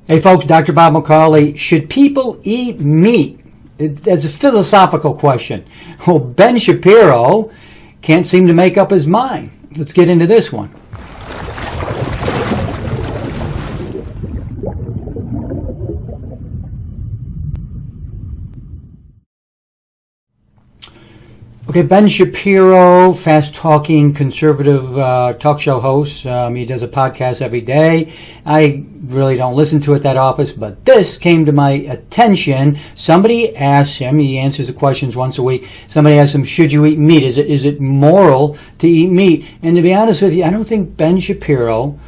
Hey folks, Dr. Bob McCauley. Should people eat meat? That's a philosophical question. Well, Ben Shapiro can't seem to make up his mind. Let's get into this one. Okay, Ben Shapiro, fast-talking conservative talk show host. He does a podcast every day. I really don't listen to it that often, but this came to my attention. Somebody asked him, he answers the questions once a week, somebody asked him, should you eat meat? Is it moral to eat meat? And to be honest with you, I don't think Ben Shapiro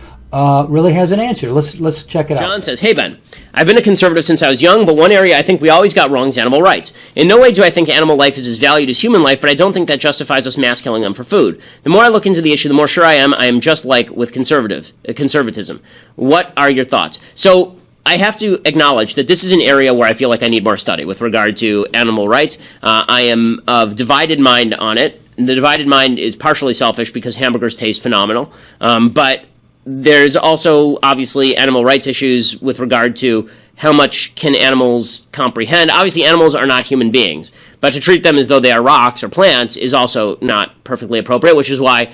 really has an answer. Let's check it out. John says, hey Ben, I've been a conservative since I was young, but one area I think we always got wrong is animal rights. In no way do I think animal life is as valued as human life, but I don't think that justifies us mass killing them for food. The more I look into the issue, the more sure I am just like with conservatism. What are your thoughts? So I have to acknowledge that this is an area where I feel like I need more study with regard to animal rights. I am of divided mind on it. The divided mind is partially selfish because hamburgers taste phenomenal, but there's also, obviously, animal rights issues with regard to how much can animals comprehend. Obviously, animals are not human beings, but to treat them as though they are rocks or plants is also not perfectly appropriate, which is why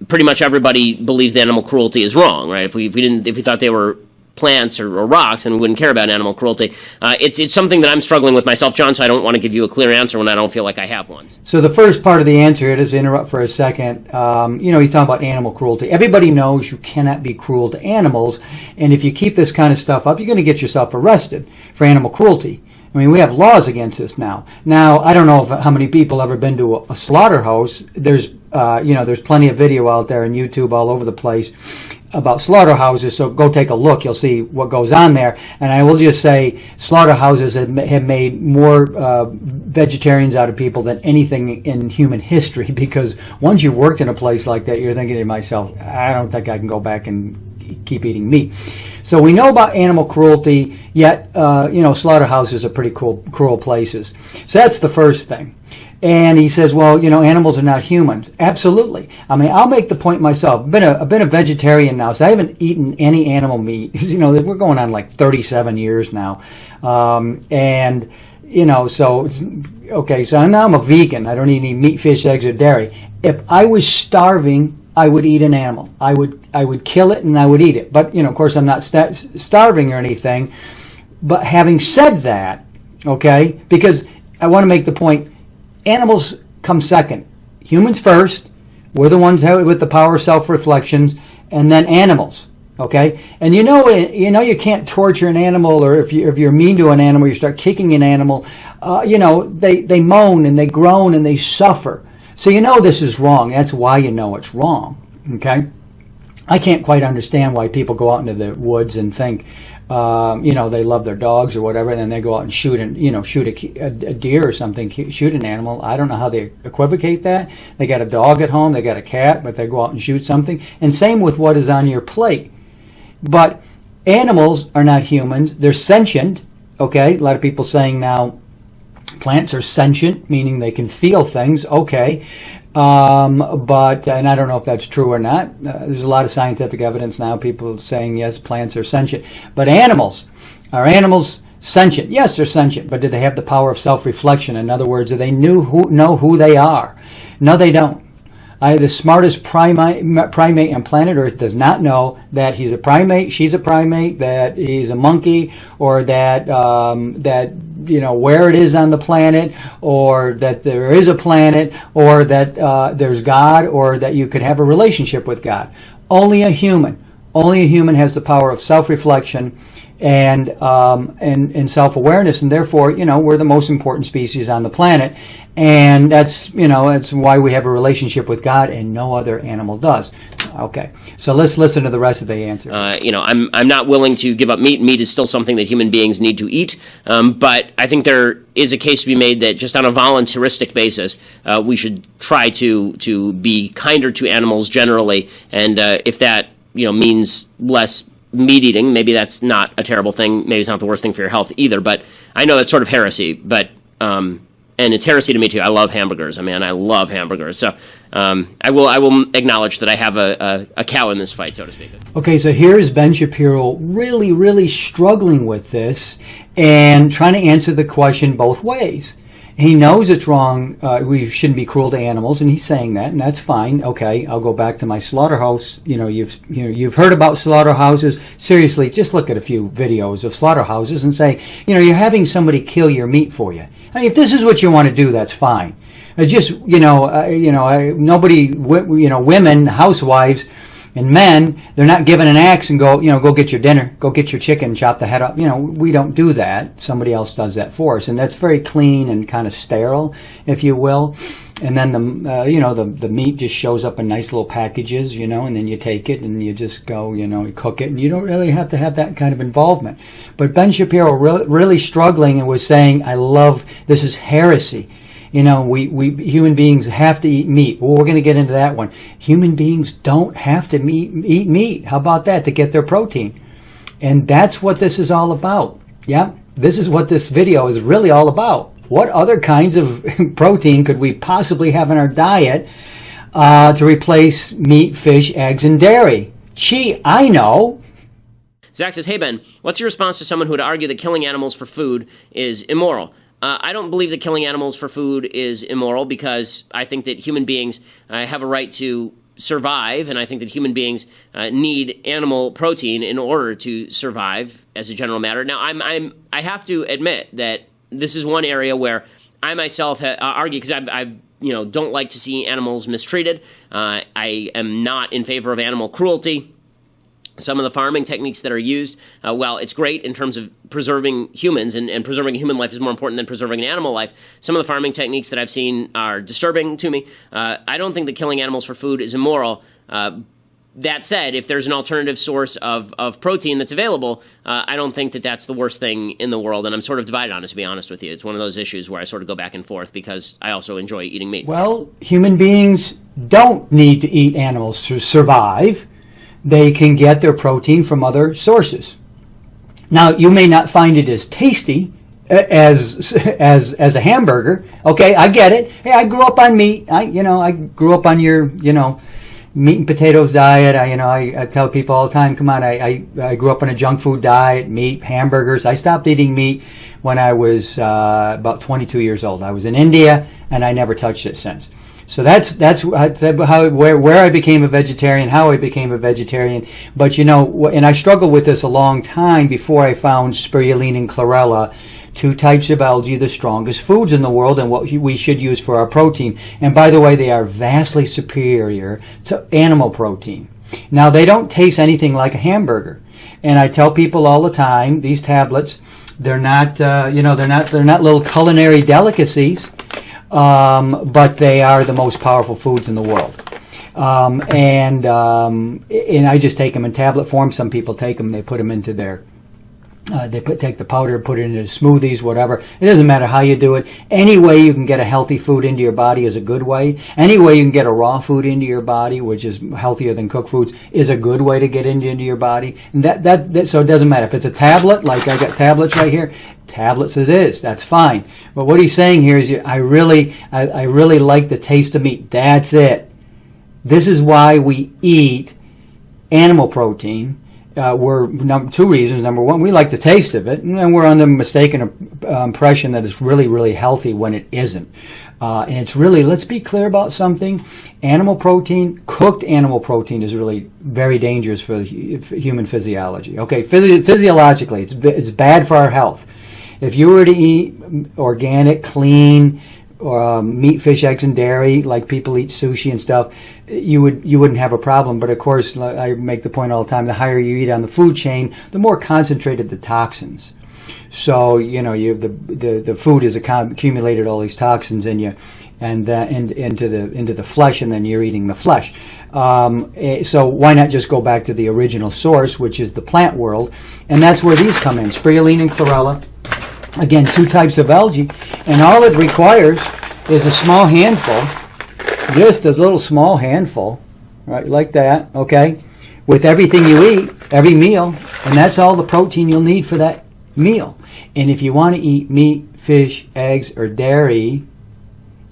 pretty much everybody believes that animal cruelty is wrong, right? If we thought they were plants or rocks, then we wouldn't care about animal cruelty. It's something that I'm struggling with myself, John, so I don't want to give you a clear answer when I don't feel like I have one. So the first part of the answer here, just to interrupt for a second, he's talking about animal cruelty. Everybody knows you cannot be cruel to animals, and if you keep this kind of stuff up, you're going to get yourself arrested for animal cruelty. I mean, we have laws against this now. Now, I don't know how many people ever been to a slaughterhouse. There's plenty of video out there on YouTube all over the place about slaughterhouses, so go take a look. You'll see what goes on there. And I will just say, slaughterhouses have made more vegetarians out of people than anything in human history, because once you've worked in a place like that, you're thinking to yourself, I don't think I can go back and keep eating meat. So we know about animal cruelty, yet slaughterhouses are pretty cruel places. So that's the first thing. And he says, well, animals are not humans. Absolutely. I mean, I'll make the point myself. I've been a vegetarian now, so I haven't eaten any animal meat. We're going on like 37 years now. So now I'm a vegan. I don't eat any meat, fish, eggs, or dairy. If I was starving, I would eat an animal. I would kill it and I would eat it. But, of course, I'm not starving or anything. But having said that, okay, because I want to make the point, animals come second. Humans first. We're the ones with the power of self-reflections, and then animals. Okay, and you can't torture an animal, or if you're mean to an animal, you start kicking an animal. They moan and they groan and they suffer. So this is wrong. That's why it's wrong. Okay, I can't quite understand why people go out into the woods and think, they love their dogs or whatever, and then they go out and shoot a deer or something, shoot an animal. I don't know how they equivocate that. They got a dog at home, they got a cat, but they go out and shoot something. And same with what is on your plate. But animals are not humans. They're sentient. Okay, a lot of people saying now plants are sentient, meaning they can feel things. Okay. But I don't know if that's true or not. There's a lot of scientific evidence now, people saying, yes, plants are sentient. But are animals sentient? Yes, they're sentient, but do they have the power of self-reflection? In other words, do they know who they are? No, they don't. The smartest primate on planet Earth does not know that he's a primate, she's a primate, that he's a monkey, or that where it is on the planet, or that there is a planet, or that there's God, or that you could have a relationship with God. Only a human has the power of self-reflection and self-awareness, and therefore, we're the most important species on the planet, and that's why we have a relationship with God, and no other animal does. Okay, so let's listen to the rest of the answer. I'm not willing to give up meat. Meat is still something that human beings need to eat, but I think there is a case to be made that just on a voluntaristic basis, we should try to be kinder to animals generally, and if that means less meat eating, maybe that's not a terrible thing. Maybe it's not the worst thing for your health either, but I know that's sort of heresy. But And it's heresy to me too. I love hamburgers. I love hamburgers. So I will acknowledge that I have a cow in this fight, so to speak. Okay, so here's Ben Shapiro really, really struggling with this and trying to answer the question both ways. He knows it's wrong. We shouldn't be cruel to animals, and he's saying that, and that's fine. Okay, I'll go back to my slaughterhouse. You've heard about slaughterhouses. Seriously, just look at a few videos of slaughterhouses and say, you're having somebody kill your meat for you. I mean, if this is what you want to do, that's fine. Nobody, women, housewives, and men, they're not given an axe and go get your dinner, go get your chicken, chop the head up. We don't do that. Somebody else does that for us, and that's very clean and kind of sterile, if you will. And then the meat just shows up in nice little packages, and then you take it and you just go, you cook it, and you don't really have to have that kind of involvement. But Ben Shapiro really struggling and was saying, this is heresy. We human beings have to eat meat. Well, we're going to get into that one. Human beings don't have to eat meat. How about that, to get their protein? And that's what this is all about. Yeah, this is what this video is really all about. What other kinds of protein could we possibly have in our diet to replace meat, fish, eggs, and dairy? Gee, I know. Zach says, hey Ben, what's your response to someone who would argue that killing animals for food is immoral? I don't believe that killing animals for food is immoral, because I think that human beings have a right to survive, and I think that human beings need animal protein in order to survive as a general matter. Now, I have to admit that this is one area where I myself argue, because I don't like to see animals mistreated. I am not in favor of animal cruelty. Some of the farming techniques that are used, while it's great in terms of preserving humans, and preserving human life is more important than preserving an animal life, some of the farming techniques that I've seen are disturbing to me. I don't think that killing animals for food is immoral. That said, if there's an alternative source of protein that's available, I don't think that that's the worst thing in the world, and I'm sort of divided on it, to be honest with you. It's one of those issues where I sort of go back and forth, because I also enjoy eating meat. Well, human beings don't need to eat animals to survive. They can get their protein from other sources. Now, you may not find it as tasty as a hamburger. Okay, I get it. Hey, I grew up on meat. I grew up on your meat and potatoes diet. I tell people all the time, come on, I grew up on a junk food diet, meat, hamburgers. I stopped eating meat when I was about 22 years old. I was in India, and I never touched it since. So that's where I became a vegetarian, how I became a vegetarian. But and I struggled with this a long time before I found Spirulina and Chlorella, two types of algae, the strongest foods in the world, and what we should use for our protein. And by the way, they are vastly superior to animal protein. Now, they don't taste anything like a hamburger. And I tell people all the time, these tablets, they're not little culinary delicacies. But they are the most powerful foods in the world. And I just take them in tablet form. Some people take them, they put them into their, take the powder, put it into smoothies, whatever. It doesn't matter how you do it. Any way you can get a healthy food into your body is a good way. Any way you can get a raw food into your body, which is healthier than cooked foods, is a good way to get into your body. And so it doesn't matter if it's a tablet, like I got tablets right here. Tablets it is. That's fine. But what he's saying here is, I really like the taste of meat. That's it. This is why we eat animal protein. Two reasons. Number one, we like the taste of it, and we're under the mistaken impression that it's really, really healthy when it isn't. And it's really, let's be clear about something. Animal protein, cooked animal protein, is really very dangerous for human physiology. Okay, physiologically, it's bad for our health. If you were to eat organic, clean meat, fish, eggs, and dairy, like people eat sushi and stuff, you wouldn't have a problem. But of course, I make the point all the time: the higher you eat on the food chain, the more concentrated the toxins. So the food has accumulated all these toxins in you, and into the flesh, and then you're eating the flesh. So why not just go back to the original source, which is the plant world, and that's where these come in: Spirulina and Chlorella. Again, two types of algae, and all it requires is a small handful, just a little small handful, right, like that, okay, with everything you eat, every meal, and that's all the protein you'll need for that meal. And if you want to eat meat, fish, eggs, or dairy,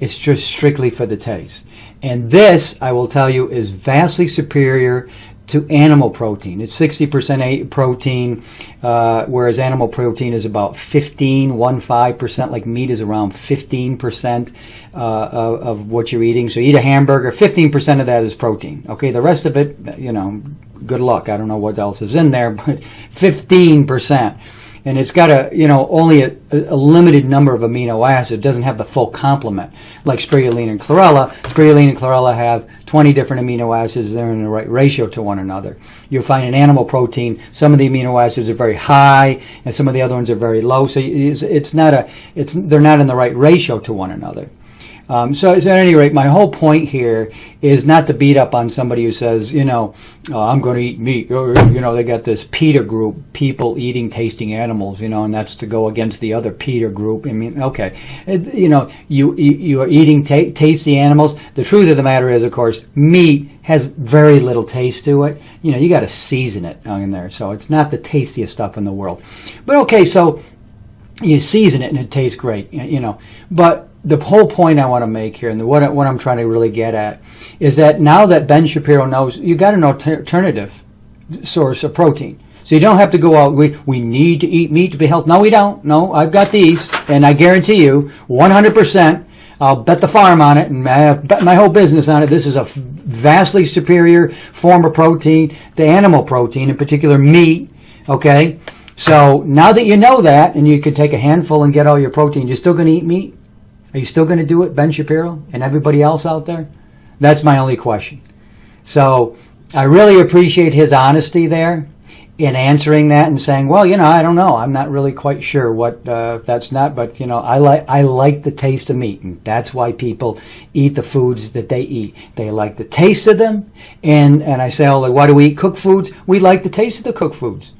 it's just strictly for the taste. And this, I will tell you, is vastly superior to animal protein. It's 60% protein, whereas animal protein is about 15%, like meat is around 15% of what you're eating. So you eat a hamburger, 15% of that is protein. Okay, the rest of it, good luck. I don't know what else is in there, but 15%. And it's got only a limited number of amino acids. It doesn't have the full complement like spirulina and chlorella. Spirulina and chlorella have 20 different amino acids. They're in the right ratio to one another. You'll find in animal protein, some of the amino acids are very high and some of the other ones are very low. So they're not in the right ratio to one another. So at any rate, my whole point here is not to beat up on somebody who says, I'm going to eat meat. They got this PETA group, people eating, tasting animals, and that's to go against the other PETA group. I mean, okay, you are eating tasty animals. The truth of the matter is, of course, meat has very little taste to it. You got to season it in there, so it's not the tastiest stuff in the world. But okay, so you season it and it tastes great, but the whole point I want to make here, and what I'm trying to really get at, is that now that Ben Shapiro knows you got an alternative source of protein. So you don't have to go out, we need to eat meat to be healthy. No, we don't. No, I've got these, and I guarantee you, 100%, I'll bet the farm on it, and I bet my whole business on it, this is a vastly superior form of protein to animal protein, in particular meat, okay? So now that you know that, and you can take a handful and get all your protein, you're still going to eat meat? Are you still going to do it, Ben Shapiro, and everybody else out there? That's my only question. So I really appreciate his honesty there in answering that and saying, well, I don't know. I'm not really quite sure what that's not, but I like the taste of meat, and that's why people eat the foods that they eat. They like the taste of them, and I say, why do we eat cooked foods? We like the taste of the cooked foods,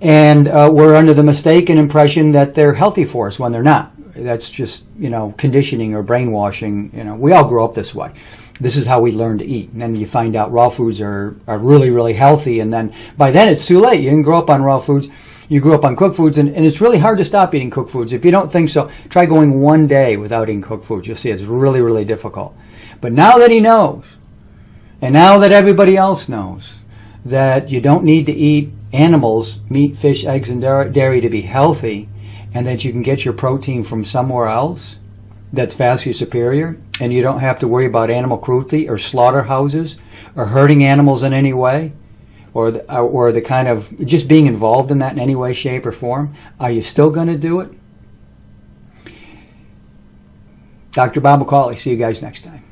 and we're under the mistaken impression that they're healthy for us when they're not. That's just, conditioning or brainwashing. We all grow up this way. This is how we learn to eat. And then you find out raw foods are really, really healthy. And then by then it's too late. You didn't grow up on raw foods. You grew up on cooked foods. And it's really hard to stop eating cooked foods. If you don't think so, try going one day without eating cooked foods. You'll see it's really, really difficult. But now that he knows, and now that everybody else knows, that you don't need to eat animals, meat, fish, eggs, and dairy to be healthy, and that you can get your protein from somewhere else that's vastly superior, and you don't have to worry about animal cruelty or slaughterhouses or hurting animals in any way, or the kind of just being involved in that in any way, shape, or form. Are you still going to do it? Dr. Bob McCauley. See you guys next time.